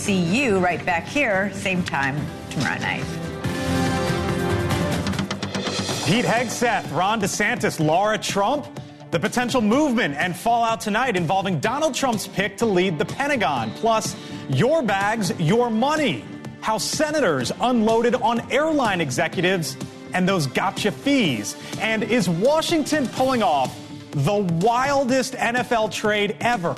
see you right back here, same time tomorrow night. Pete Hegseth, Ron DeSantis, Laura Trump. The potential movement and fallout tonight involving Donald Trump's pick to lead the Pentagon. Plus, your bags, your money. How senators unloaded on airline executives and those gotcha fees. And is Washington pulling off the wildest NFL trade ever?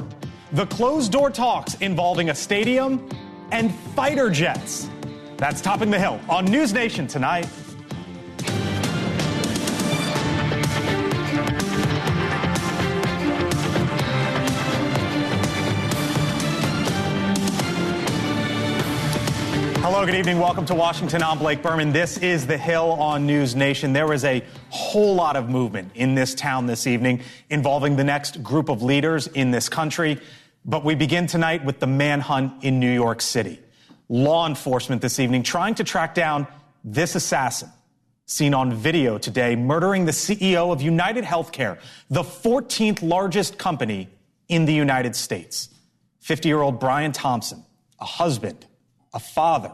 The closed-door talks involving a stadium and fighter jets. That's Topping the Hill on NewsNation tonight. Hello, good evening. Welcome to Washington. I'm Blake Berman. This is The Hill on NewsNation. There is a whole lot of movement in this town this evening involving the next group of leaders in this country. But we begin tonight with the manhunt in New York City. Law enforcement this evening trying to track down this assassin seen on video today murdering the CEO of United Healthcare, the 14th largest company in the United States. 50-year-old Brian Thompson, a husband, a father,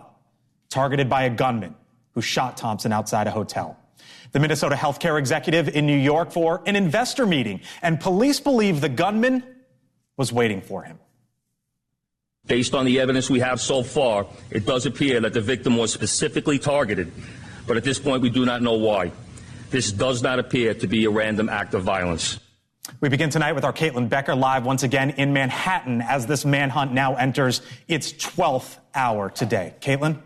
targeted by a gunman who shot Thompson outside a hotel. The Minnesota healthcare executive in New York for an investor meeting, and police believe the gunman was waiting for him. Based on the evidence we have so far, it does appear that the victim was specifically targeted, but at this point we do not know why. This does not appear to be a random act of violence. We begin tonight with our Caitlin Becker live once again in Manhattan as this manhunt now enters its 12th hour today. Caitlin?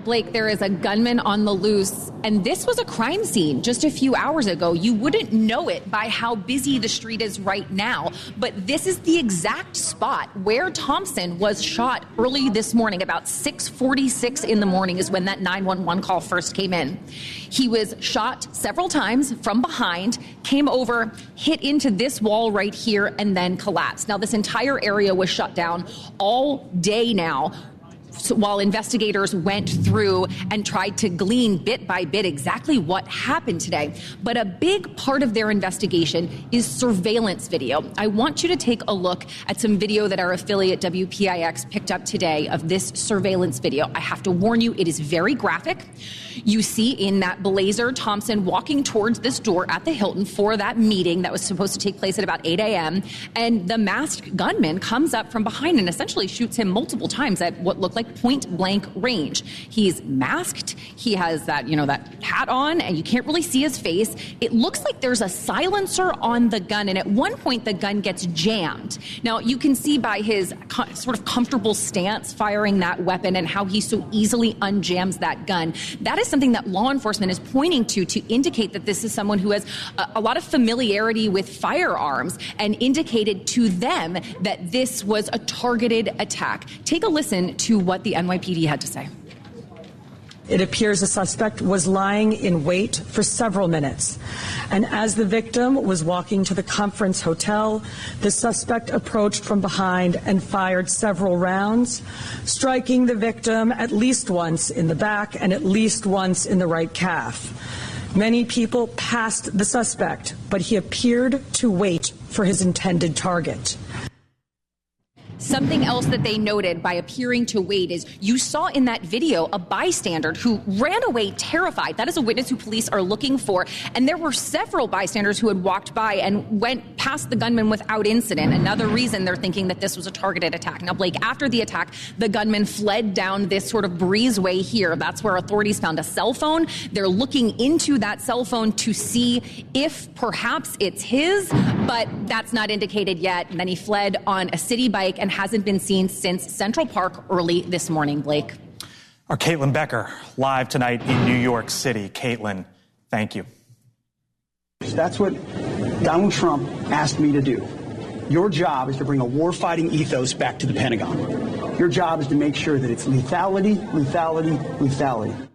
Blake, there is a gunman on the loose, and this was a crime scene just a few hours ago. You wouldn't know it by how busy the street is right now, but this is the exact spot where Thompson was shot early this morning. About 6:46 in the morning is when that 911 call first came in. He was shot several times from behind, came over, hit into this wall right here, and then collapsed. Now, this entire area was shut down all day now, while investigators went through and tried to glean bit by bit exactly what happened today. But a big part of their investigation is surveillance video. I want you to take a look at some video that our affiliate WPIX picked up today of this surveillance video. I have to warn you, it is very graphic. You see in that blazer Thompson walking towards this door at the Hilton for that meeting that was supposed to take place at about 8 a.m. And the masked gunman comes up from behind and essentially shoots him multiple times at what looked like point blank range. He's masked. He has that, that hat on, and you can't really see his face. It looks like there's a silencer on the gun, and at one point the gun gets jammed. Now, you can see by his sort of comfortable stance firing that weapon and how he so easily unjams that gun. That is something that law enforcement is pointing to indicate that this is someone who has a lot of familiarity with firearms and indicated to them that this was a targeted attack. Take a listen to what the NYPD had to say. It appears the suspect was lying in wait for several minutes. And as the victim was walking to the conference hotel, the suspect approached from behind and fired several rounds, striking the victim at least once in the back and at least once in the right calf. Many people passed the suspect, but he appeared to wait for his intended target. Something else that they noted by appearing to wait is you saw in that video a bystander who ran away terrified. That is a witness who police are looking for. And there were several bystanders who had walked by and went past the gunman without incident. Another reason they're thinking that this was a targeted attack. Now, Blake, after the attack, the gunman fled down this sort of breezeway here. That's where authorities found a cell phone. They're looking into that cell phone to see if perhaps it's his, but that's not indicated yet. And then he fled on a city bike and hasn't been seen since Central Park early this morning, Blake. Our Caitlin Becker live tonight in New York City. Caitlin, thank you. That's what Donald Trump asked me to do. Your job is to bring a war-fighting ethos back to the Pentagon. Your job is to make sure that it's lethality, lethality, lethality.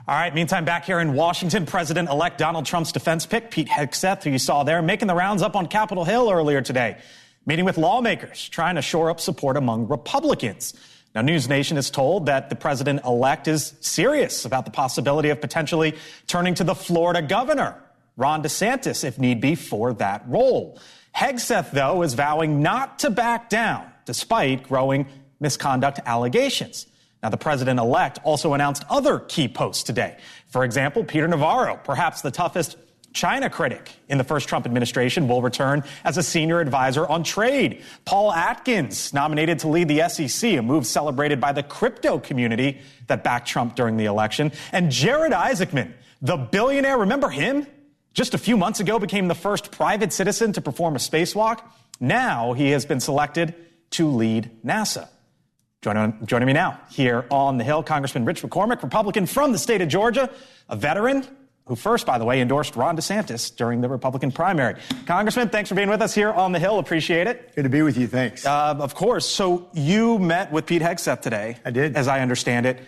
All right, meantime, back here in Washington, President-elect Donald Trump's defense pick, Pete Hegseth, who you saw there, making the rounds up on Capitol Hill earlier today, meeting with lawmakers, trying to shore up support among Republicans. Now, NewsNation is told that the president-elect is serious about the possibility of potentially turning to the Florida governor, Ron DeSantis, if need be, for that role. Hegseth, though, is vowing not to back down, despite growing misconduct allegations. Now, the president-elect also announced other key posts today. For example, Peter Navarro, perhaps the toughest China critic in the first Trump administration, will return as a senior advisor on trade. Paul Atkins, nominated to lead the SEC, a move celebrated by the crypto community that backed Trump during the election. And Jared Isaacman, the billionaire, remember him? Just a few months ago became the first private citizen to perform a spacewalk. Now he has been selected to lead NASA. Joining me now here on the Hill, Congressman Rich McCormick, Republican from the state of Georgia, a veteran who first, by the way, endorsed Ron DeSantis during the Republican primary. Congressman, thanks for being with us here on the Hill. Appreciate it. Good to be with you. Thanks. Of course. So you met with Pete Hegseth today. I did. As I understand it.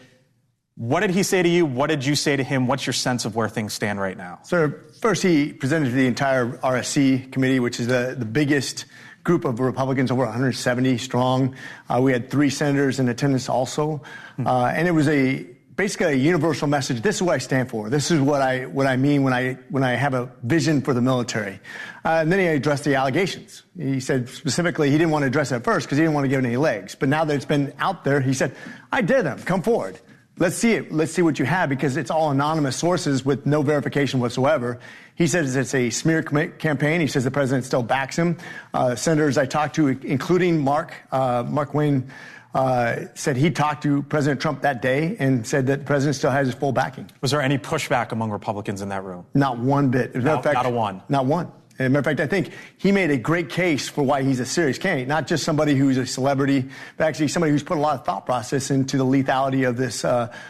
What did he say to you? What did you say to him? What's your sense of where things stand right now? So first, he presented to the entire RSC committee, which is the biggest group of Republicans, over 170 strong. We had 3 senators in attendance also. And it was basically a universal message. This is what I stand for. This is what I mean when I have a vision for the military. And then he addressed the allegations. He said specifically he didn't want to address it at first because he didn't want to give it any legs. But now that it's been out there, he said, I did them. Come forward. Let's see it. Let's see what you have, because it's all anonymous sources with no verification whatsoever. He says it's a smear campaign. He says the president still backs him. Senators I talked to, including Mark Wayne, said he talked to President Trump that day and said that the president still has his full backing. Was there any pushback among Republicans in that room? Not one bit. Not a one. Not one. As a matter of fact, I think he made a great case for why he's a serious candidate, not just somebody who's a celebrity, but actually somebody who's put a lot of thought process into the lethality of this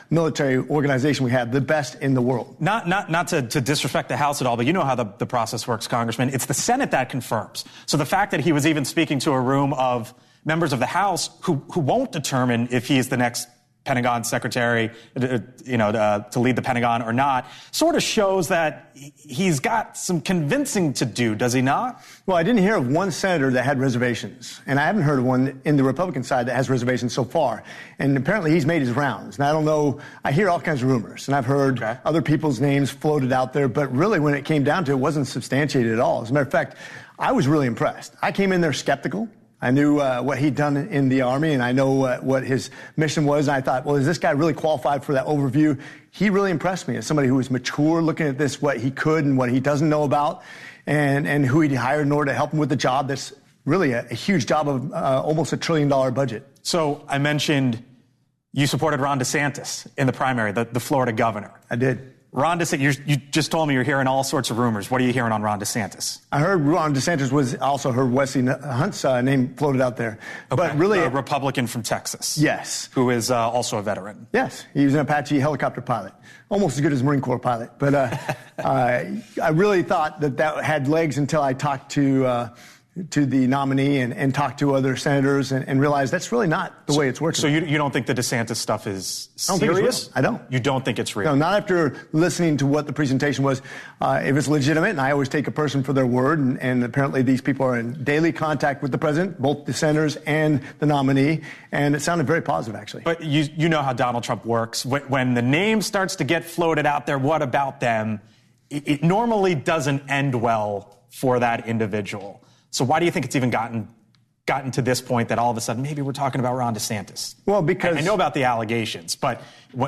military organization we have, the best in the world. Not to disrespect the House at all, but you know how the process works, Congressman. It's the Senate that confirms. So the fact that he was even speaking to a room of members of the House who won't determine if he is the next Pentagon secretary, to lead the Pentagon or not, sort of shows that he's got some convincing to do, does he not? Well, I didn't hear of one senator that had reservations, and I haven't heard of one in the Republican side that has reservations so far. And apparently he's made his rounds. And I don't know, I hear all kinds of rumors, and I've heard other people's names floated out there, but really when it came down to it, it wasn't substantiated at all. As a matter of fact, I was really impressed. I came in there skeptical. I knew what he'd done in the Army, and I know what his mission was. And I thought, well, is this guy really qualified for that overview? He really impressed me as somebody who was mature, looking at this, what he could and what he doesn't know about, and who he'd hired in order to help him with the job. That's really a huge job of almost $1 trillion budget. So I mentioned you supported Ron DeSantis in the primary, the Florida governor. I did. Ron DeSantis, you just told me you're hearing all sorts of rumors. What are you hearing on Ron DeSantis? I heard Ron DeSantis was also heard Wesley Hunt's name floated out there. Okay. But really, a Republican from Texas. Yes. Who is also a veteran. Yes. He was an Apache helicopter pilot. Almost as good as a Marine Corps pilot. But I really thought that had legs until I talked to the nominee and talk to other senators and realize that's really not the way it's working. So you don't think the DeSantis stuff is serious? I don't think it's real. I don't. You don't think it's real? No, not after listening to what the presentation was. If it's legitimate, and I always take a person for their word, and apparently these people are in daily contact with the president, both the senators and the nominee, and it sounded very positive, actually. But you know how Donald Trump works. When the name starts to get floated out there, what about them? It normally doesn't end well for that individual. So why do you think it's even gotten to this point that all of a sudden maybe we're talking about Ron DeSantis? Well, because I know about the allegations, but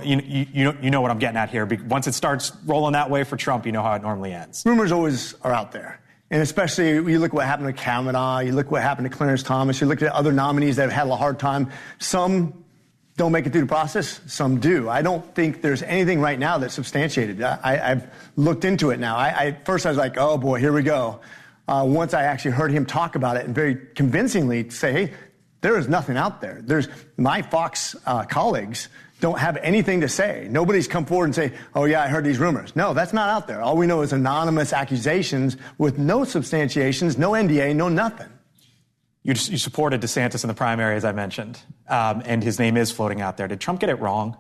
you know what I'm getting at here. Once it starts rolling that way for Trump, you know how it normally ends. Rumors always are out there. And especially you look at what happened to Kavanaugh, you look at what happened to Clarence Thomas, you look at other nominees that have had a hard time. Some don't make it through the process, some do. I don't think there's anything right now that's substantiated. I've looked into it now. First I was like, oh boy, here we go. Once I actually heard him talk about it and very convincingly say, hey, there is nothing out there. My Fox colleagues don't have anything to say. Nobody's come forward and say, oh yeah, I heard these rumors. No, that's not out there. All we know is anonymous accusations with no substantiations, no NDA, no nothing. You supported DeSantis in the primary, as I mentioned, and his name is floating out there. Did Trump get it wrong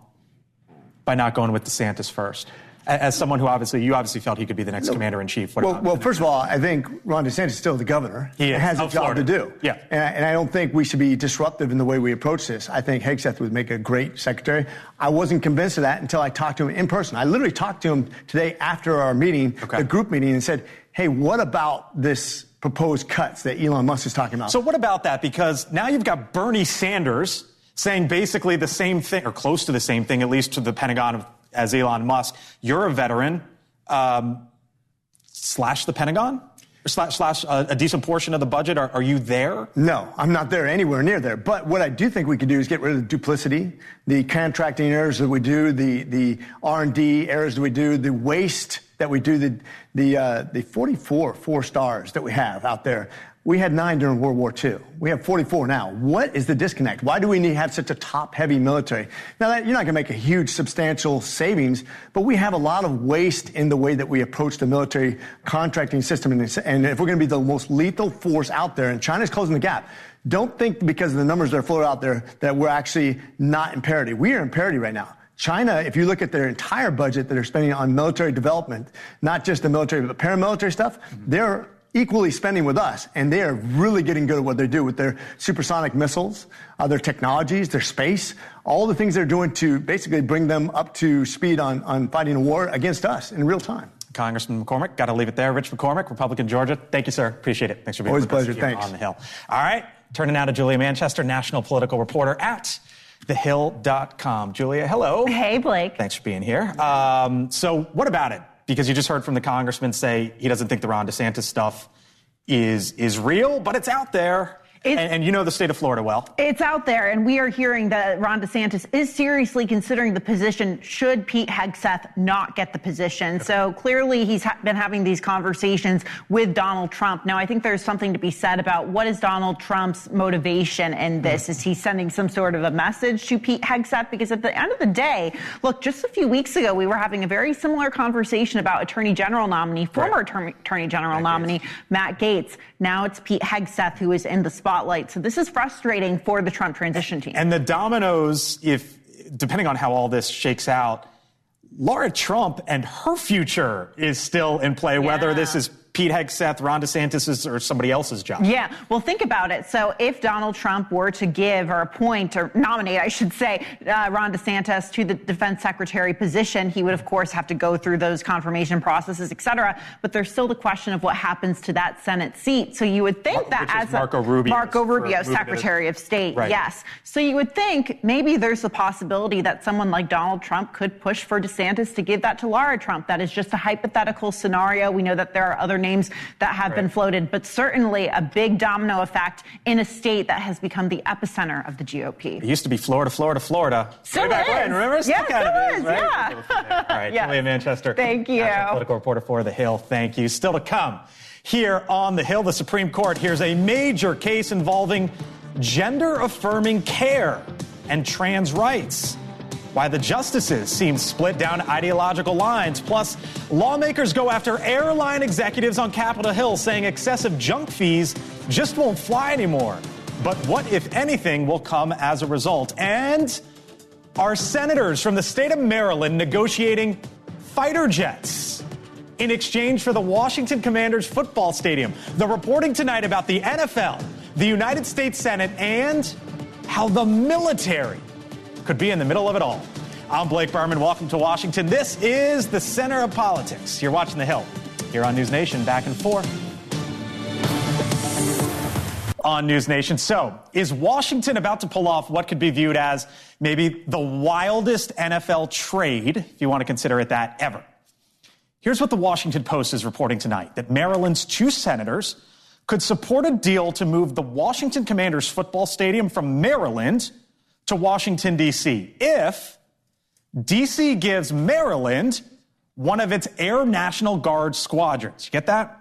by not going with DeSantis first? As someone who you obviously felt he could be the next commander-in-chief. Well, first of all, I think Ron DeSantis is still the governor. He has a job to do. Yeah. And I don't think we should be disruptive in the way we approach this. I think Hegseth would make a great secretary. I wasn't convinced of that until I talked to him in person. I literally talked to him today after our meeting, the group meeting, and said, hey, what about this proposed cuts that Elon Musk is talking about. So what about that? Because now you've got Bernie Sanders saying basically the same thing, or close to the same thing, at least to the Pentagon as Elon Musk. You're a veteran. Slash the Pentagon? Or slash a decent portion of the budget? Are you there? No, I'm not there, anywhere near there. But what I do think we could do is get rid of the duplicity, the contracting errors that we do, the R&D errors that we do, the waste that we do, the 44 4-stars that we have out there. We had 9 during World War II. We have 44 now. What is the disconnect? Why do we need to have such a top-heavy military? Now, you're not going to make a huge, substantial savings, but we have a lot of waste in the way that we approach the military contracting system. And if we're going to be the most lethal force out there, and China's closing the gap, don't think because of the numbers that are floated out there that we're actually not in parity. We are in parity right now. China, if you look at their entire budget that they're spending on military development, not just the military, but paramilitary stuff, they're equally spending with us, and they are really getting good at what they do with their supersonic missiles, their technologies, their space, all the things they're doing to basically bring them up to speed on fighting a war against us in real time. Congressman McCormick, got to leave it there. Rich McCormick, Republican, Georgia. Thank you, sir. Appreciate it. Thanks for being with us. Always a pleasure. Thanks. On the Hill. All right. Turning now to Julia Manchester, national political reporter at thehill.com. Julia, hello. Hey, Blake. Thanks for being here. So what about it? Because you just heard from the congressman say he doesn't think the Ron DeSantis stuff is real, but it's out there. And you know the state of Florida well. It's out there, and we are hearing that Ron DeSantis is seriously considering the position should Pete Hegseth not get the position. So clearly he's been having these conversations with Donald Trump. Now, I think there's something to be said about what is Donald Trump's motivation in this. Is he sending some sort of a message to Pete Hegseth? Because at the end of the day, look, just a few weeks ago, we were having a very similar conversation about Attorney General nominee, former Attorney General nominee, Matt Gaetz. Now it's Pete Hegseth who is in the spotlight. So this is frustrating for the Trump transition team. And the dominoes, depending on how all this shakes out, Laura Trump and her future is still in play, whether this is Pete Hegseth, Ron DeSantis, or somebody else's job. Yeah, well, think about it. So if Donald Trump were to give or appoint or nominate, I should say, Ron DeSantis to the defense secretary position, he would, of course, have to go through those confirmation processes, et cetera. But there's still the question of what happens to that Senate seat. So you would think that as Marco Rubio, Secretary of State, right. Yes. So you would think maybe there's the possibility that someone like Donald Trump could push for DeSantis to give that to Laura Trump. That is just a hypothetical scenario. We know that there are other names that have been floated, but certainly a big domino effect in a state that has become the epicenter of the GOP. It used to be Florida. Still way back is. when, remember? Yes, Kind it is, right? yeah. All right, Yes. Julia Manchester. Thank you. National political reporter for The Hill. Thank you. Still to come here on The Hill, the Supreme Court hears a major case involving gender-affirming care and trans rights. Why the justices seem split down ideological lines. Plus, lawmakers go after airline executives on Capitol Hill saying excessive junk fees just won't fly anymore. But what, if anything, will come as a result? And are senators from the state of Maryland negotiating fighter jets in exchange for the Washington Commanders football stadium? The reporting tonight about the NFL, the United States Senate, and how the military could be in the middle of it all. I'm Blake Berman. Welcome to Washington. This is the center of politics. You're watching The Hill here on NewsNation. Back and forth on NewsNation. So, is Washington about to pull off what could be viewed as maybe the wildest NFL trade, if you want to consider it that, ever? Here's what the Washington Post is reporting tonight, that Maryland's 2 senators could support a deal to move the Washington Commanders football stadium from Maryland to Washington, D.C., if D.C. gives Maryland one of its Air National Guard squadrons. You get that?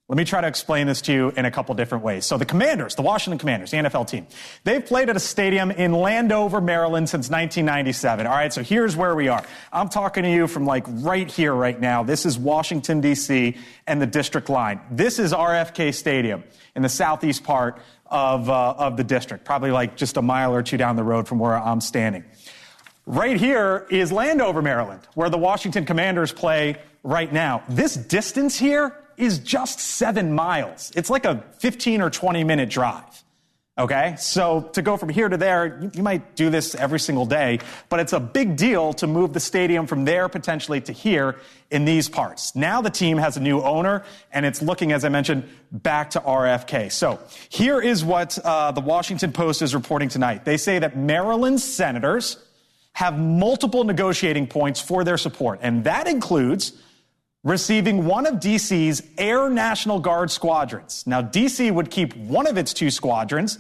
Let me try to explain this to you in a couple different ways. So the Commanders, the Washington Commanders, the NFL team, they've played at a stadium in Landover, Maryland since 1997. All right, so here's where we are. I'm talking to you from like right here, right now. This is Washington, D.C. and the district line. This is RFK Stadium in the southeast part of the district, probably like just a mile or two down the road from where I'm standing. Right here is Landover, Maryland, where the Washington Commanders play right now. This distance here is just 7 miles. It's like a 15 or 20 minute drive. Okay, so to go from here to there, you might do this every single day, but it's a big deal to move the stadium from there potentially to here in these parts. Now the team has a new owner, and it's looking, as I mentioned, back to RFK. So here is what the Washington Post is reporting tonight. They say that Maryland senators have multiple negotiating points for their support, and that includes receiving one of D.C.'s Air National Guard squadrons. Now, D.C. would keep one of its 2 squadrons,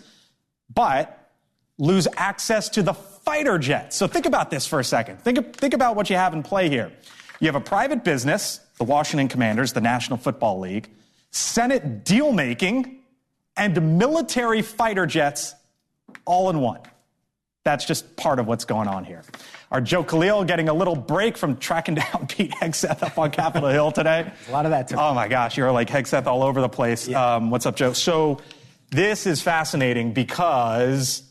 but lose access to the fighter jets. So think about this for a second. Think about what you have in play here. You have a private business, the Washington Commanders, the National Football League, Senate deal-making, and military fighter jets all in one. That's just part of what's going on here. Our Joe Khalil getting a little break from tracking down Pete Hegseth up on Capitol Hill today. A lot of that, too. Oh, my gosh. You're like Hegseth all over the place. Yeah. What's up, Joe? So this is fascinating because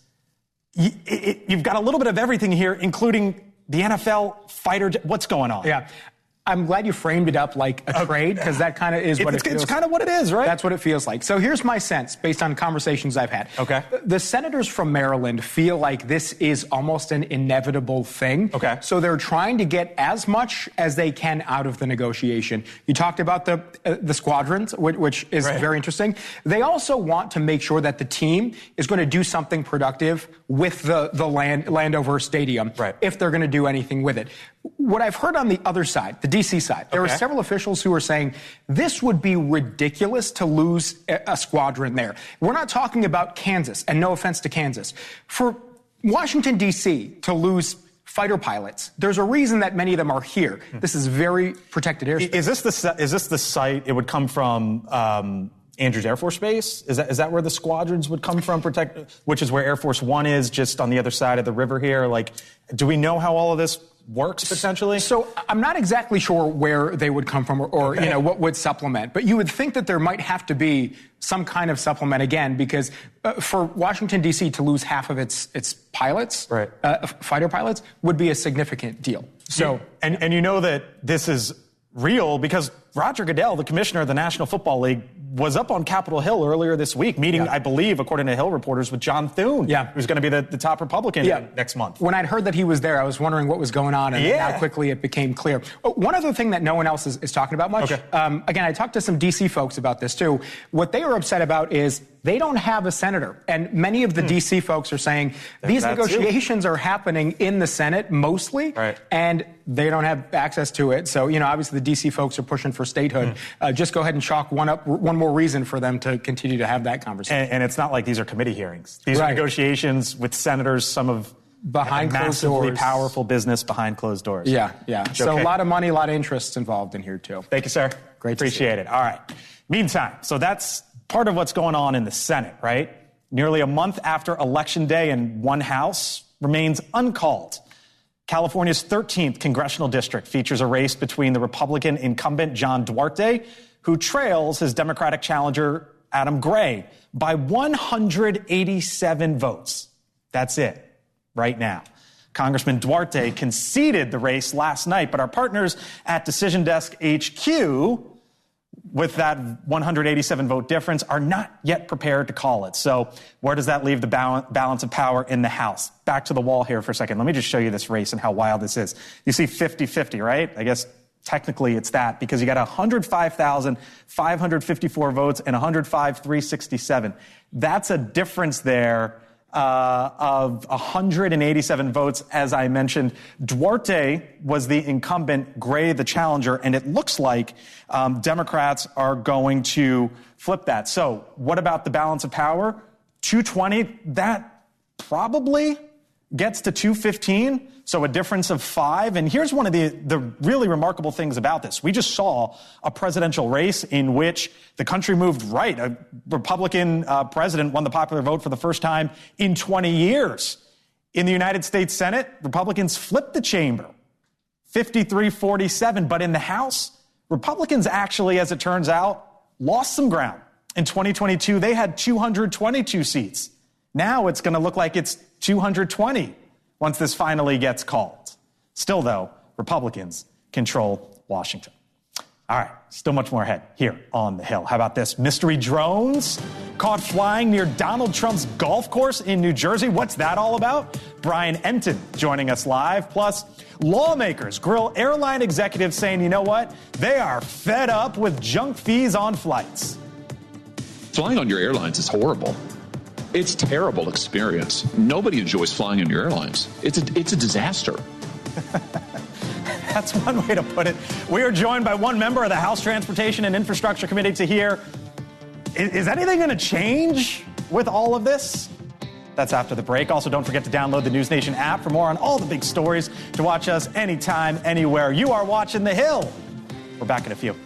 you've got a little bit of everything here, including the NFL fighter. What's going on? Yeah. I'm glad you framed it up like a trade, because that kind of is what it feels like. It's kind of what it is, right? That's what it feels like. So here's my sense, based on conversations I've had. Okay. The senators from Maryland feel like this is almost an inevitable thing. Okay. So they're trying to get as much as they can out of the negotiation. You talked about the squadrons, which is very interesting. They also want to make sure that the team is going to do something productive with the Landover Stadium, if they're going to do anything with it. What I've heard on the other side, the D.C. side, there are several officials who are saying this would be ridiculous to lose a squadron there. We're not talking about Kansas, and no offense to Kansas. For Washington, D.C. to lose fighter pilots, there's a reason that many of them are here. This is very protected airspace. Is this the site it would come from? Andrews Air Force Base? Is that where the squadrons would come from? Which is where Air Force One is, just on the other side of the river here. Like, do we know how all of this works potentially? So I'm not exactly sure where they would come from or you know, what would supplement. But you would think that there might have to be some kind of supplement again, because for Washington, D.C. to lose half of its pilots, fighter pilots, would be a significant deal. So and you know that this is real because Roger Goodell, the commissioner of the National Football League, was up on Capitol Hill earlier this week, meeting, I believe, according to Hill reporters, with John Thune, who's going to be the top Republican next month. When I'd heard that he was there, I was wondering what was going on, and how quickly it became clear. One other thing that no one else is talking about much, again, I talked to some D.C. folks about this, too. What they were upset about is they don't have a senator. And many of the D.C. folks are saying these negotiations are happening in the Senate mostly, and they don't have access to it. So, you know, obviously the D.C. folks are pushing for statehood. Just go ahead and chalk one more reason for them to continue to have that conversation. And it's not like these are committee hearings. These are negotiations with senators, some of behind closed massively doors. powerful business behind closed doors. Yeah. So a lot of money, a lot of interests involved in here, too. Thank you, sir. Great. Appreciate it. All right. Meantime, so that's part of what's going on in the Senate, right? Nearly a month after Election Day, and one House remains uncalled. California's 13th congressional district features a race between the Republican incumbent John Duarte, who trails his Democratic challenger Adam Gray by 187 votes. That's it right now. Congressman Duarte conceded the race last night, but our partners at Decision Desk HQ, with that 187 vote difference, are not yet prepared to call it. So where does that leave the balance of power in the House? Back to the wall here for a second. Let me just show you this race and how wild this is. You see 50-50, right? I guess technically it's that, because you got 105,554 votes and 105,367. That's a difference there of 187 votes, as I mentioned. Duarte was the incumbent, Gray the challenger, and it looks like Democrats are going to flip that. So what about the balance of power? 220, that probably gets to 215, so a difference of 5. And here's one of the really remarkable things about this. We just saw a presidential race in which the country moved right. A Republican president won the popular vote for the first time in 20 years. In the United States Senate, Republicans flipped the chamber, 53-47. But in the House, Republicans actually, as it turns out, lost some ground. In 2022, they had 222 seats. Now it's going to look like it's 220 once this finally gets called. Still, though, Republicans control Washington. All right, still much more ahead here on the Hill. How about this? Mystery drones caught flying near Donald Trump's golf course in New Jersey. What's that all about? Brian Enton joining us live. Plus, lawmakers grill airline executives saying, you know what? They are fed up with junk fees on flights. Flying on your airlines is horrible. It's a terrible experience. Nobody enjoys flying on your airlines. It's a disaster. That's one way to put it. We are joined by one member of the House Transportation and Infrastructure Committee to hear, is anything going to change with all of this? That's after the break. Also, don't forget to download the NewsNation app for more on all the big stories, to watch us anytime, anywhere. You are watching The Hill. We're back in a few.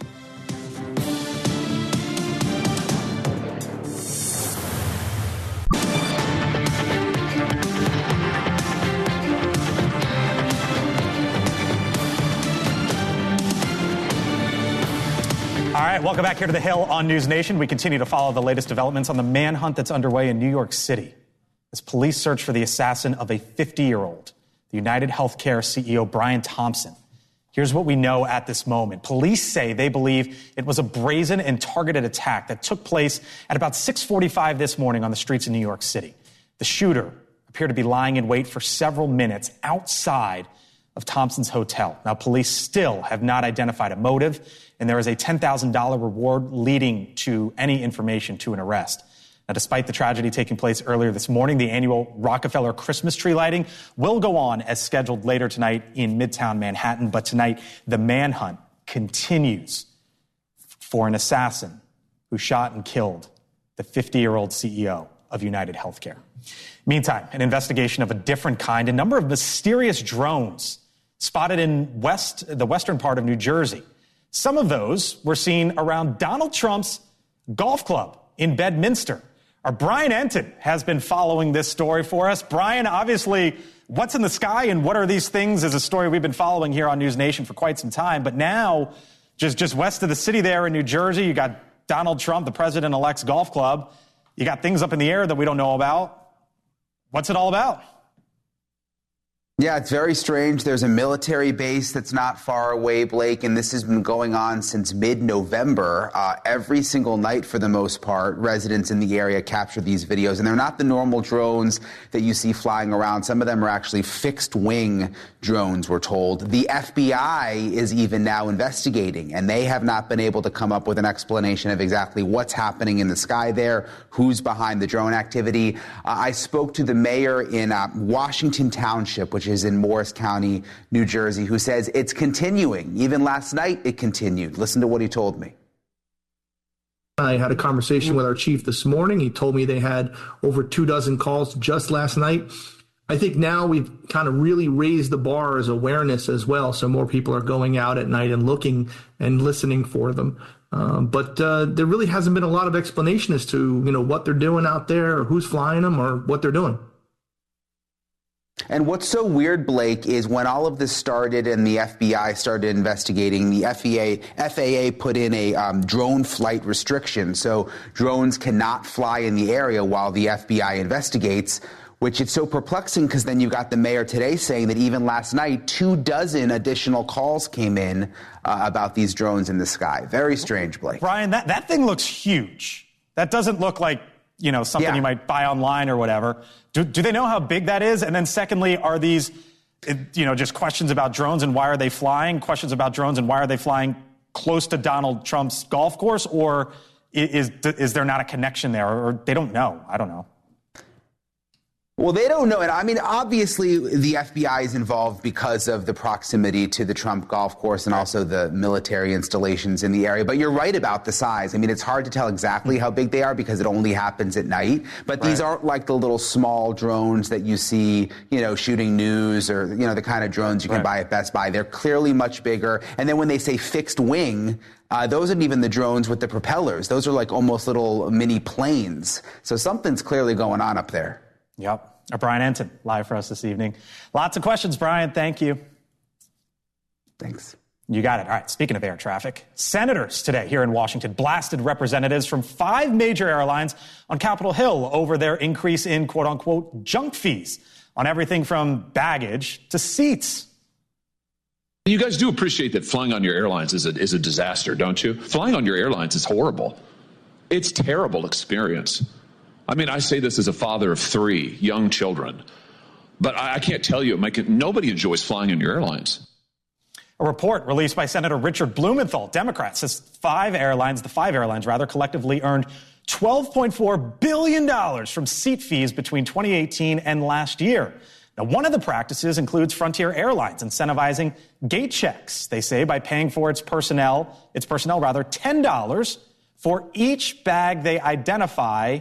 All right, welcome back here to The Hill on NewsNation. We continue to follow the latest developments on the manhunt that's underway in New York City as police search for the assassin of a 50-year-old, the United Healthcare CEO Brian Thompson. Here's what we know at this moment. Police say they believe it was a brazen and targeted attack that took place at about 6:45 this morning on the streets of New York City. The shooter appeared to be lying in wait for several minutes outside of Thompson's hotel. Now, police still have not identified a motive, and there is a $10,000 reward leading to any information to an arrest. Now, despite the tragedy taking place earlier this morning, the annual Rockefeller Christmas tree lighting will go on as scheduled later tonight in Midtown Manhattan. But tonight, the manhunt continues for an assassin who shot and killed the 50-year-old CEO of United Healthcare. Meantime, an investigation of a different kind, a number of mysterious drones spotted in the western part of New Jersey. Some of those were seen around Donald Trump's golf club in Bedminster. Our Brian Enton has been following this story for us. Brian, obviously, what's in the sky and what are these things is a story we've been following here on NewsNation for quite some time. But now, just west of the city there in New Jersey, you got Donald Trump, the president-elect's golf club. You got things up in the air that we don't know about. What's it all about? Yeah, it's very strange. There's a military base that's not far away, Blake, and this has been going on since mid-November. Every single night, for the most part, residents in the area capture these videos, and they're not the normal drones that you see flying around. Some of them are actually fixed-wing drones, we're told. The FBI is even now investigating, and they have not been able to come up with an explanation of exactly what's happening in the sky there, who's behind the drone activity. I spoke to the mayor in Washington Township, which is in Morris County, New Jersey, who says it's continuing. Even last night, it continued. Listen to what he told me. I had a conversation with our chief this morning. He told me they had over 24 calls just last night. I think now we've kind of really raised the bar as awareness as well. So more people are going out at night and looking and listening for them. But there really hasn't been a lot of explanation as to, what they're doing out there or who's flying them or what they're doing. And what's so weird, Blake, is when all of this started and the FBI started investigating, the FAA put in a drone flight restriction. So drones cannot fly in the area while the FBI investigates, which is so perplexing because then you got the mayor today saying that even last night, 24 additional calls came in about these drones in the sky. Very strange, Blake. Brian, that thing looks huge. That doesn't look like something you might buy online or whatever. Do they know how big that is? And then secondly, are these, just questions about drones and why are they flying? Questions about drones and why are they flying close to Donald Trump's golf course? Or is there not a connection there? Or they don't know? I don't know. Well, they don't know it. I mean, obviously, the FBI is involved because of the proximity to the Trump golf course and also the military installations in the area. But you're right about the size. I mean, it's hard to tell exactly how big they are because it only happens at night. But these aren't like the little small drones that you see, shooting news or, the kind of drones you can buy at Best Buy. They're clearly much bigger. And then when they say fixed wing, those aren't even the drones with the propellers. Those are like almost little mini planes. So something's clearly going on up there. Yep. Brian Enton, live for us this evening. Lots of questions, Brian. Thank you. Thanks. You got it. All right. Speaking of air traffic, senators today here in Washington blasted representatives from 5 major airlines on Capitol Hill over their increase in, quote unquote, junk fees on everything from baggage to seats. You guys do appreciate that flying on your airlines is a disaster, don't you? Flying on your airlines is horrible. It's a terrible experience. I mean, I say this as a father of 3 young children, but I can't tell you, nobody enjoys flying on your airlines. A report released by Senator Richard Blumenthal, Democrat, says the 5 airlines collectively earned $12.4 billion from seat fees between 2018 and last year. Now, one of the practices includes Frontier Airlines incentivizing gate checks, they say, by paying for its personnel $10 for each bag they identify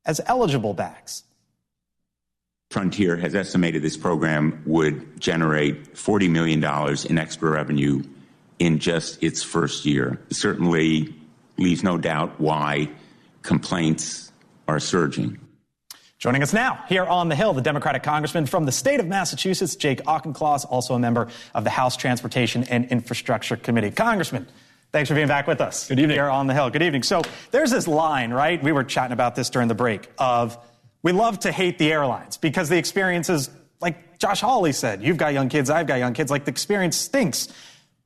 as eligible bags. Frontier has estimated this program would generate $40 million in extra revenue in just its first year. It certainly leaves no doubt why complaints are surging. Joining us now here on the Hill, the Democratic congressman from the state of Massachusetts, Jake Auchincloss, also a member of the House Transportation and Infrastructure Committee. Congressman, thanks for being back with us. Good evening. Here on the Hill. Good evening. So there's this line, right? We were chatting about this during the break of we love to hate the airlines because the experience is, like Josh Hawley said, you've got young kids, I've got young kids, like the experience stinks.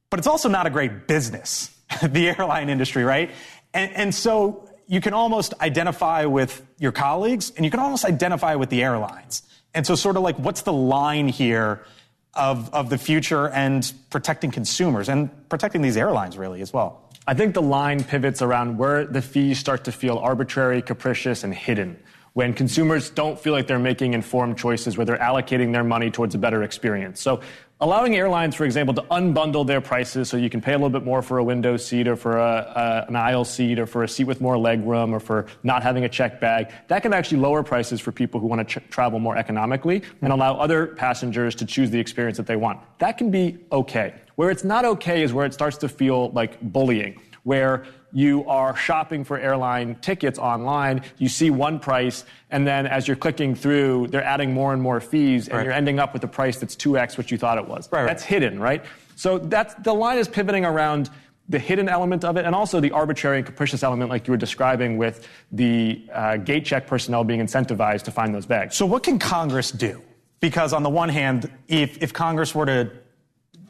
But it's also not a great business, the airline industry, right? And so you can almost identify with your colleagues and you can almost identify with the airlines. And so sort of like, what's the line here of the future and protecting consumers and protecting these airlines really as well? I think the line pivots around where the fees start to feel arbitrary, capricious, and hidden. When consumers don't feel like they're making informed choices, where they're allocating their money towards a better experience. So allowing airlines, for example, to unbundle their prices so you can pay a little bit more for a window seat or for an aisle seat or for a seat with more leg room or for not having a checked bag, that can actually lower prices for people who want to travel more economically and allow other passengers to choose the experience that they want. That can be okay. Where it's not okay is where it starts to feel like bullying, where you are shopping for airline tickets online, you see one price, and then as you're clicking through, they're adding more and more fees, and you're ending up with a price that's 2x what you thought it was. That's hidden, right? So the line is pivoting around the hidden element of it and also the arbitrary and capricious element like you were describing with the gate check personnel being incentivized to find those bags. So what can Congress do? Because on the one hand, if Congress were to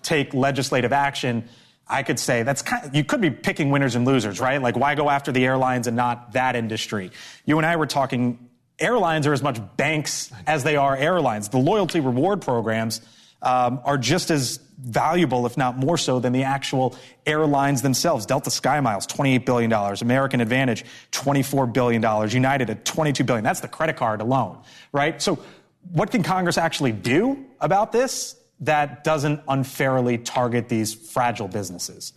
take legislative action, I could say you could be picking winners and losers, right? Like, why go after the airlines and not that industry? You and I were talking, airlines are as much banks as they are airlines. The loyalty reward programs are just as valuable, if not more so, than the actual airlines themselves. Delta SkyMiles, $28 billion. American Advantage, $24 billion. United at $22 billion. That's the credit card alone, right? So what can Congress actually do about this that doesn't unfairly target these fragile businesses?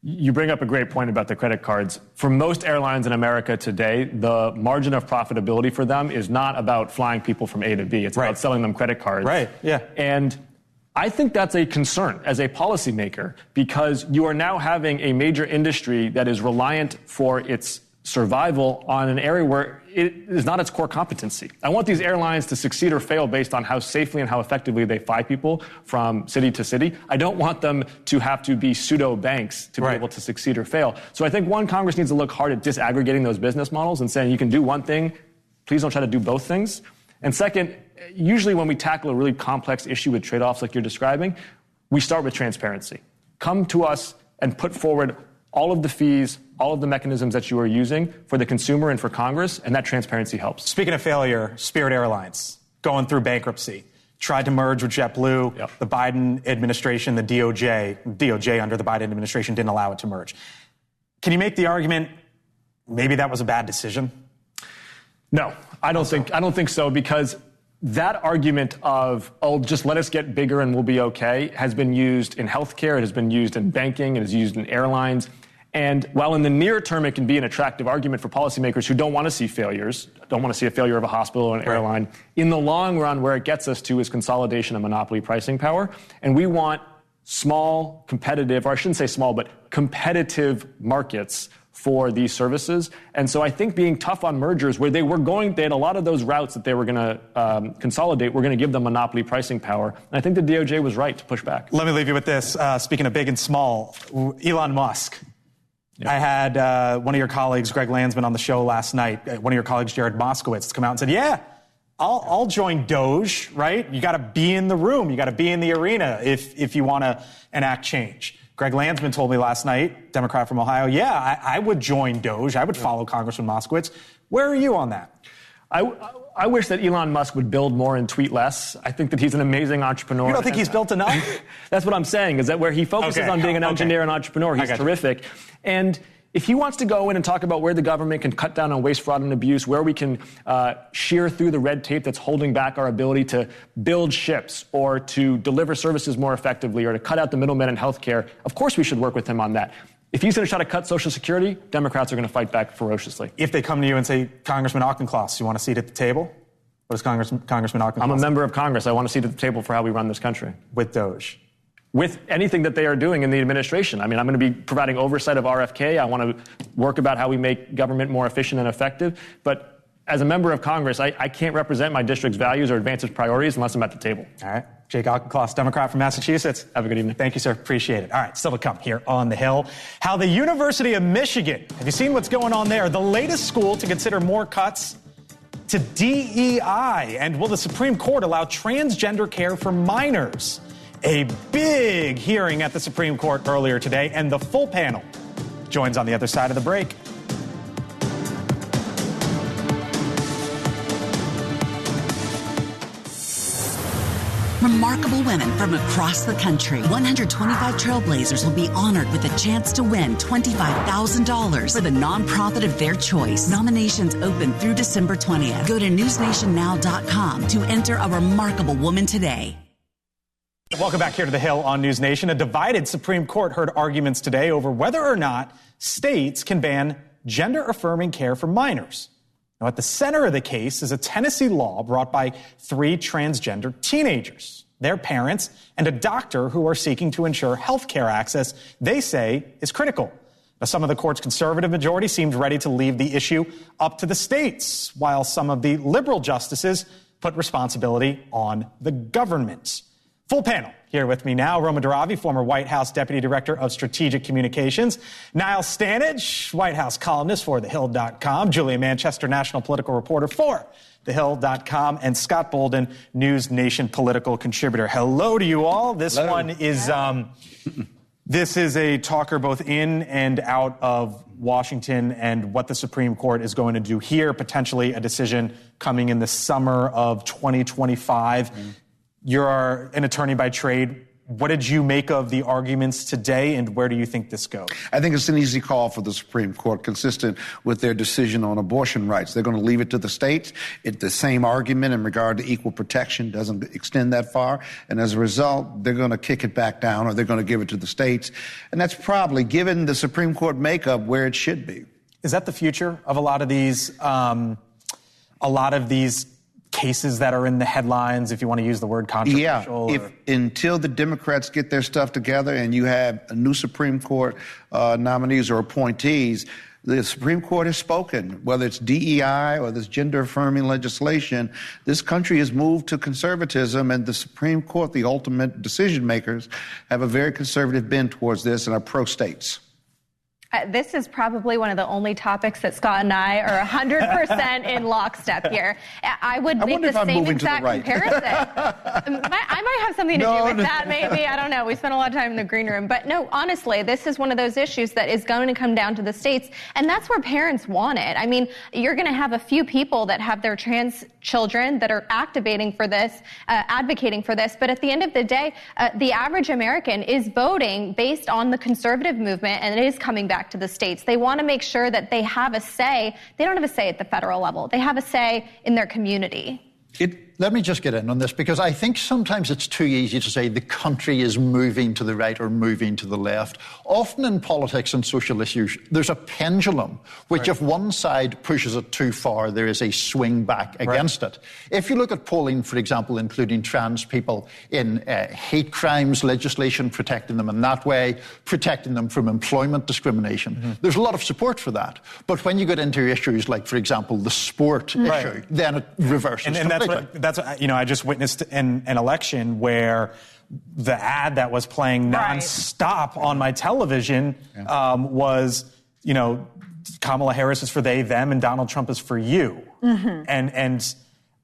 You bring up a great point about the credit cards. For most airlines in America today, the margin of profitability for them is not about flying people from A to B. It's about selling them credit cards. Right, yeah. And I think that's a concern as a policymaker because you are now having a major industry that is reliant for its survival on an area where it is not its core competency. I want these airlines to succeed or fail based on how safely and how effectively they fly people from city to city. I don't want them to have to be pseudo banks to be able to succeed or fail. So I think Congress needs to look hard at disaggregating those business models and saying you can do one thing, please don't try to do both things. And second, usually when we tackle a really complex issue with trade-offs like you're describing, we start with transparency. Come to us and put forward all of the fees, all of the mechanisms that you are using for the consumer and for Congress, and that transparency helps. Speaking of failure, Spirit Airlines going through bankruptcy, tried to merge with JetBlue. Yep. The Biden administration, the DOJ under the Biden administration didn't allow it to merge. Can you make the argument maybe that was a bad decision? No, I don't think so, because that argument of, just let us get bigger and we'll be okay, has been used in healthcare, it has been used in banking, it is used in airlines. And while in the near term it can be an attractive argument for policymakers who don't want to see failures, don't want to see a failure of a hospital or an airline, in the long run where it gets us to is consolidation of monopoly pricing power. And we want small, competitive, or I shouldn't say small, but competitive markets for these services. And so I think being tough on mergers where they had a lot of those routes that they were going to consolidate, we're going to give them monopoly pricing power. And I think the DOJ was right to push back. Let me leave you with this. Speaking of big and small, Elon Musk. Yep. I had one of your colleagues, Greg Landsman, on the show last night. One of your colleagues, Jared Moskowitz, come out and said, yeah, I'll join Doge, right? You got to be in the room. You got to be in the arena if you want to enact change. Greg Landsman told me last night, Democrat from Ohio, I would join Doge. I would follow Congressman Moskowitz. Where are you on that? I wish that Elon Musk would build more and tweet less. I think that he's an amazing entrepreneur. You don't think he's built enough? That's what I'm saying, is that where he focuses on being an engineer and entrepreneur, he's terrific. And if he wants to go in and talk about where the government can cut down on waste, fraud, and abuse, where we can shear through the red tape that's holding back our ability to build ships or to deliver services more effectively or to cut out the middlemen in healthcare, of course we should work with him on that. If he's going to try to cut Social Security, Democrats are going to fight back ferociously. If they come to you and say, Congressman Auchincloss, you want a seat at the table? What is Congressman Auchincloss? I'm a member of Congress. I want a seat at the table for how we run this country. With Doge? With anything that they are doing in the administration. I mean, I'm going to be providing oversight of RFK. I want to work about how we make government more efficient and effective. But as a member of Congress, I can't represent my district's values or advance its priorities unless I'm at the table. All right. Jake Auchincloss, Democrat from Massachusetts. Have a good evening. Thank you, sir. Appreciate it. All right, still to come here on the Hill. How the University of Michigan, have you seen what's going on there? The latest school to consider more cuts to DE&I. And will the Supreme Court allow transgender care for minors? A big hearing at the Supreme Court earlier today, and the full panel joins on the other side of the break. Remarkable women from across the country. 125 trailblazers will be honored with a chance to win $25,000 for the nonprofit of their choice. Nominations open through December 20th. Go to newsnationnow.com to enter a remarkable woman today. Welcome back here to the Hill on News Nation. A divided Supreme Court heard arguments today over whether or not states can ban gender-affirming care for minors. Now, at the center of the case is a Tennessee law brought by 3 transgender teenagers, their parents, and a doctor who are seeking to ensure health care access they say is critical. Now, some of the court's conservative majority seemed ready to leave the issue up to the states, while some of the liberal justices put responsibility on the government. Full panel here with me now. Roma Daravi, former White House Deputy Director of Strategic Communications. Niall Stanage, White House columnist for TheHill.com. Julia Manchester, national political reporter for TheHill.com. And Scott Bolden, News Nation political contributor. Hello to you all. This one is, this is a talker both in and out of Washington and what the Supreme Court is going to do here. Potentially a decision coming in the summer of 2025. You're an attorney by trade. What did you make of the arguments today, and where do you think this goes? I think it's an easy call for the Supreme Court, consistent with their decision on abortion rights. They're going to leave it to the states. The same argument in regard to equal protection doesn't extend that far, and as a result, they're going to kick it back down, or they're going to give it to the states, and that's probably, given the Supreme Court makeup, where it should be. Is that the future of a lot of these cases that are in the headlines, if you want to use the word controversial? Yeah, until the Democrats get their stuff together and you have a new Supreme Court nominees or appointees, the Supreme Court has spoken. Whether it's DEI or this gender-affirming legislation, this country has moved to conservatism, and the Supreme Court, the ultimate decision makers, have a very conservative bend towards this and are pro-states. This is probably one of the only topics that Scott and I are 100% in lockstep here. I would make the same exact comparison. I might have something to do with that, maybe. I don't know. We spent a lot of time in the green room. But no, honestly, this is one of those issues that is going to come down to the states, and that's where parents want it. I mean, you're going to have a few people that have their trans children that are advocating for this, but at the end of the day, the average American is voting based on the conservative movement, and it is coming back to the states. They want to make sure that they have a say. They don't have a say at the federal level. They have a say in their community. Let me just get in on this, because I think sometimes it's too easy to say the country is moving to the right or moving to the left. Often in politics and social issues, there's a pendulum, which if one side pushes it too far, there is a swing back against it. If you look at polling, for example, including trans people in hate crimes legislation, protecting them in that way, protecting them from employment discrimination, there's a lot of support for that. But when you get into issues like, for example, the sport issue, then it reverses completely. That's, you know, I just witnessed an election where the ad that was playing nonstop on my television was, you know, Kamala Harris is for they, them, and Donald Trump is for you. And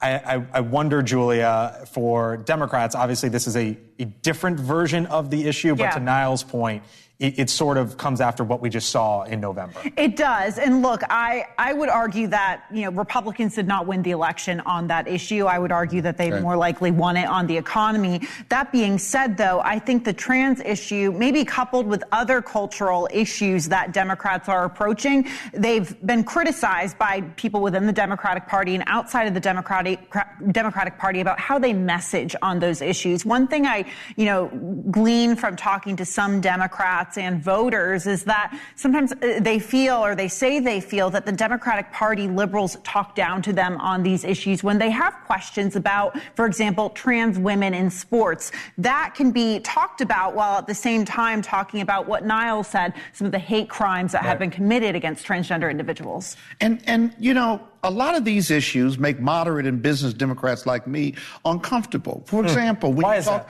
I wonder, Julia, for Democrats, obviously this is a different version of the issue, but to Niall's point, it sort of comes after what we just saw in November. It does. And look, I would argue that, Republicans did not win the election on that issue. I would argue that they more likely won it on the economy. That being said, though, I think the trans issue, maybe coupled with other cultural issues that Democrats are approaching, they've been criticized by people within the Democratic Party and outside of the Democratic Party about how they message on those issues. One thing I, glean from talking to some Democrats and voters is that sometimes they feel, or they say they feel, that the Democratic Party liberals talk down to them on these issues when they have questions about, for example, trans women in sports. That can be talked about while at the same time talking about what Niall said, some of the hate crimes that have been committed against transgender individuals. And a lot of these issues make moderate and business Democrats like me uncomfortable. For example, when you talk,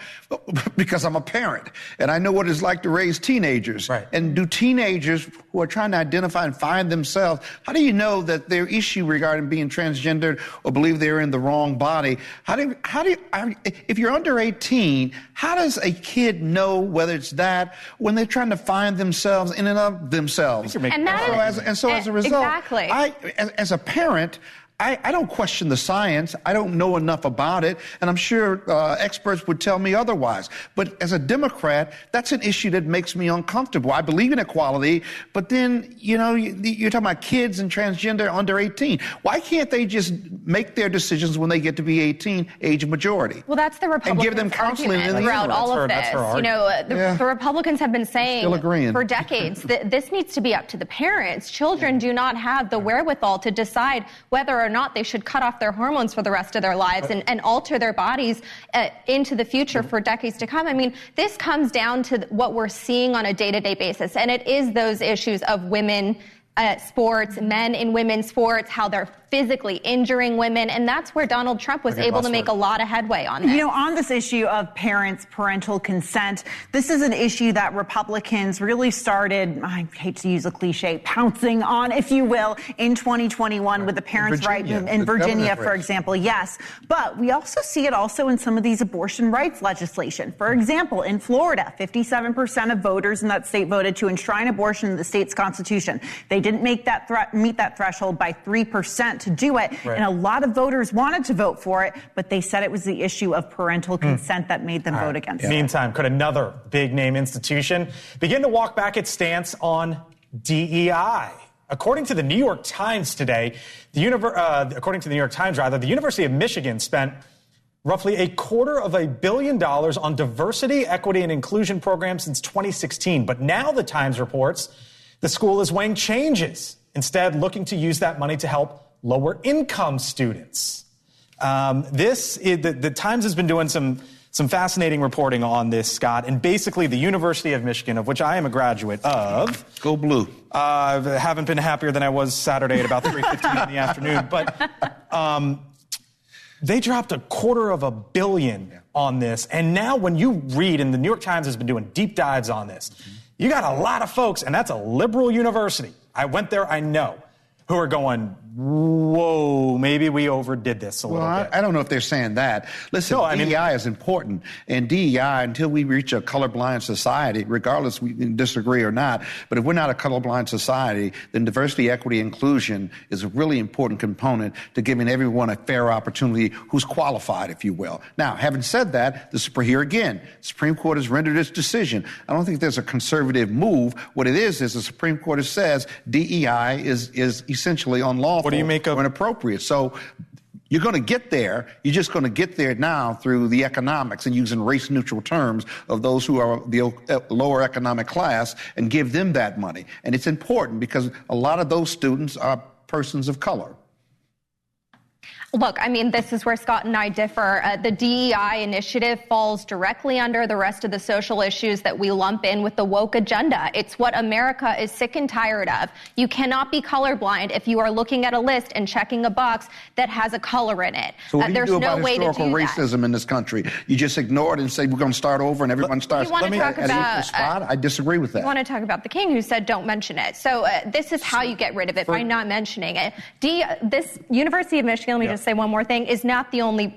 because I'm a parent and I know what it's like to raise teenagers. Right. And do teenagers who are trying to identify and find themselves, how do you know that their issue regarding being transgendered or believe they're in the wrong body? If you're under 18, how does a kid know whether it's that when they're trying to find themselves in and of themselves? And so as a result, as a parent, I don't question the science. I don't know enough about it, and I'm sure experts would tell me otherwise. But as a Democrat, that's an issue that makes me uncomfortable. I believe in equality, but then, you're talking about kids and transgender under 18. Why can't they just make their decisions when they get to be 18, age of majority? Well, that's the Republicans' and give them counseling in the throughout all of this. The Republicans have been saying for decades that this needs to be up to the parents. Children do not have the wherewithal to decide whether or not they should cut off their hormones for the rest of their lives and alter their bodies into the future for decades to come. I mean, this comes down to what we're seeing on a day-to-day basis, and it is those issues of women sports, men in women's sports, how they're physically injuring women, and that's where Donald Trump was able to make a lot of headway on it. On this issue of parents' parental consent, this is an issue that Republicans really started, I hate to use a cliche, pouncing on, if you will, in 2021 with the parents' right in Virginia, for example, yes. But we also see it also in some of these abortion rights legislation. For example, in Florida, 57% of voters in that state voted to enshrine abortion in the state's constitution. They didn't meet that threshold by 3% to do it. And a lot of voters wanted to vote for it, but they said it was the issue of parental consent that made them vote against it. Meantime, could another big name institution begin to walk back its stance on DEI? According to the New York Times today, the University of Michigan spent roughly $250 million on diversity, equity, and inclusion programs since 2016. But now the Times reports the school is weighing changes, instead looking to use that money to help lower-income students. The Times has been doing some fascinating reporting on this, Scott, and basically the University of Michigan, of which I am a graduate of. Go Blue. I haven't been happier than I was Saturday at about 3:15 in the afternoon, but they dropped $250 million on this, and now when you read, and the New York Times has been doing deep dives on this, you got a lot of folks, and that's a liberal university. I went there, I know, who are going, whoa, maybe we overdid this a little bit. I don't know if they're saying that. Listen, DEI is important, and DEI, until we reach a colorblind society, regardless we disagree or not, but if we're not a colorblind society, then diversity, equity, inclusion is a really important component to giving everyone a fair opportunity who's qualified, if you will. Now, having said that, the Supreme Court has rendered its decision. I don't think there's a conservative move. What it is the Supreme Court says DEI is essentially unlawful. What do you make of inappropriate? So you're going to get there. You're just going to get there now through the economics and using race-neutral terms of those who are the lower economic class and give them that money. And it's important because a lot of those students are persons of color. Look, I mean, this is where Scott and I differ. The DEI initiative falls directly under the rest of the social issues that we lump in with the woke agenda. It's what America is sick and tired of. You cannot be colorblind if you are looking at a list and checking a box that has a color in it. So what do you do about historical racism in this country? You just ignore it and say we're going to start over and everyone starts. I disagree with that. I want to talk about the king who said don't mention it. So this is how you get rid of it, by not mentioning it. This University of Michigan let me just say one more thing, is not the only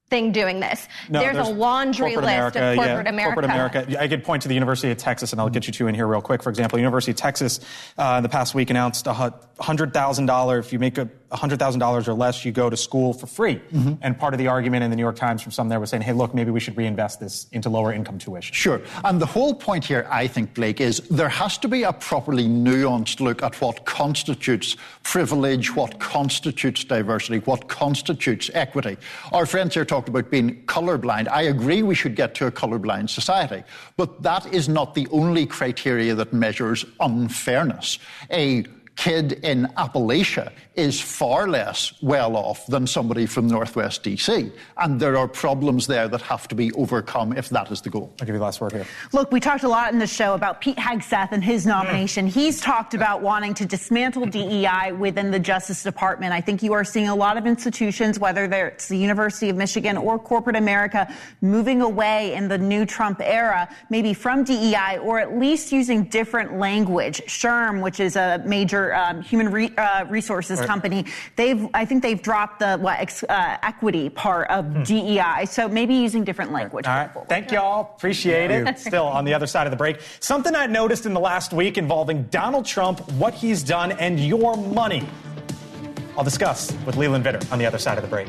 thing doing this. No, there's a laundry list of corporate America. Corporate America. I could point to the University of Texas, and I'll get you two in here real quick. For example, University of Texas in the past week announced $100,000. If you make $100,000 or less, you go to school for free. Mm-hmm. And part of the argument in the New York Times from some there was saying, hey, look, maybe we should reinvest this into lower income tuition. Sure. And the whole point here, I think, Blake, is there has to be a properly nuanced look at what constitutes privilege, what constitutes diversity, what constitutes equity. Our friends here talked about being colorblind. I agree we should get to a colorblind society, but that is not the only criteria that measures unfairness. A kid in Appalachia is far less well off than somebody from Northwest DC. And there are problems there that have to be overcome if that is the goal. I'll give you the last word here. Look, we talked a lot in the show about Pete Hegseth and his nomination. He's talked about wanting to dismantle DEI within the Justice Department. I think you are seeing a lot of institutions, whether it's the University of Michigan or corporate America, moving away in the new Trump era, maybe from DEI, or at least using different language. SHRM, which is a major human resources company, I think they've dropped the equity part of DEI. So maybe using different language. All right. Thank y'all. Appreciate it. Still on the other side of the break. Something I noticed in the last week involving Donald Trump, what he's done, and your money. I'll discuss with Leland Vitter on the other side of the break.